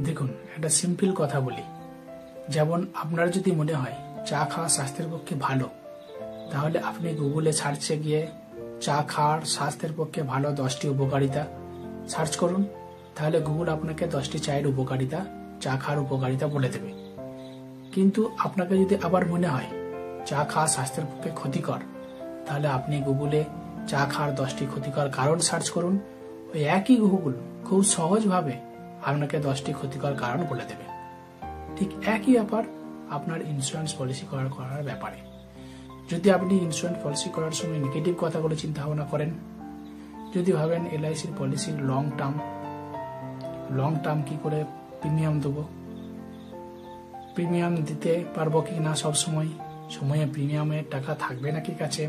দেখুন, একটা সিম্পল কথা বলি, যেমন আপনার যদি মনে হয় চা খাওয়া স্বাস্থ্যের পক্ষে ভালো, তাহলে আপনি গুগলে সার্চে গিয়ে চা খাওয়ার স্বাস্থ্যের পক্ষে ভালো 10টি উপকারিতা সার্চ করুন। তাহলে গুগল আপনাকে 10টি চায়ের উপকারিতা, চা খাওয়ার উপকারিতা বলে দেবে। কিন্তু আপনাকে যদি আবার মনে হয় চা খাওয়া স্বাস্থ্যের পক্ষে ক্ষতিকর, তাহলে আপনি গুগলে চা খাওয়ার 10টি ক্ষতিকর কারণ সার্চ করুন। ওই একই গুগল খুব সহজভাবে আপনাকে 10টি ক্ষতিকর কারণ বলে দেবে। ঠিক একই ব্যাপার আপনার ইন্স্যুরেন্স পলিসি করার ব্যাপারে। যদি আপনি ইন্স্যুরেন্স পলিসি করার সময় নেগেটিভ কথাগুলো চিন্তা ভাবনা করেন, যদি ভাবেন এলআইসির পলিসির লং টার্ম কি করে প্রিমিয়াম দেবো, প্রিমিয়াম দিতে পারবো কি না, সব সময়ে প্রিমিয়ামের টাকা থাকবে নাকি কাছে,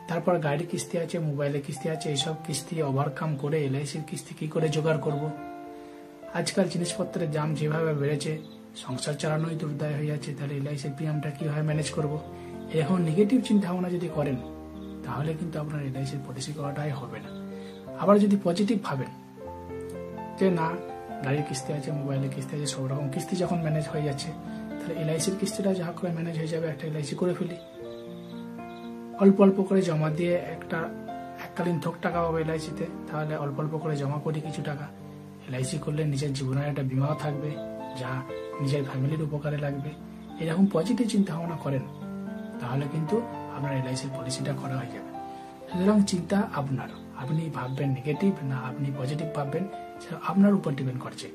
তারপর গাড়ির কিস্তি আছে, মোবাইলের কিস্তি আছে, এইসব কিস্তি ওভারকাম করে এলআইসির কিস্তি কি করে জোগাড় করব। আজকাল জিনিসপত্রের দাম যেভাবে বেড়েছে, সংসার চালানোই দুর্দায় হয়ে যাচ্ছে, তাহলে এলআইসির প্রিমিয়ামটা কিভাবে ম্যানেজ করব। এরকম নেগেটিভ চিন্তা ভাবনা যদি করেন, তাহলে কিন্তু আপনার এলআইসির পলিসি করাটাই হবে না। আবার যদি পজিটিভ ভাবেন যে না, গাড়ির কিস্তি আছে, মোবাইলের কিস্তি আছে, সব রকম কিস্তি যখন ম্যানেজ হয়ে যাচ্ছে, তাহলে এলআইসির কিস্তিটা যা করে ম্যানেজ হয়ে যাবে, একটা এলআইসি করে ফেলি। অল্প অল্প করে জমা দিয়ে একটা এককালীন থোক টাকা পাবো এলআইসিতে, তাহলে অল্প অল্প করে জমা করি কিছু টাকা। এলআইসি করলে নিজের জীবনের একটা বিমাও থাকবে, যা নিজের ফ্যামিলির উপকারে লাগবে। এরকম পজিটিভ চিন্তা ভাবনা করেন, তাহলে কিন্তু আপনার এলআইসির পলিসিটা করা হয়ে যাবে। সুতরাং চিন্তা আপনার, আপনি ভাববেন নেগেটিভ না আপনি পজিটিভ ভাববেন, সেটা আপনার উপর ডিপেন্ড করছে।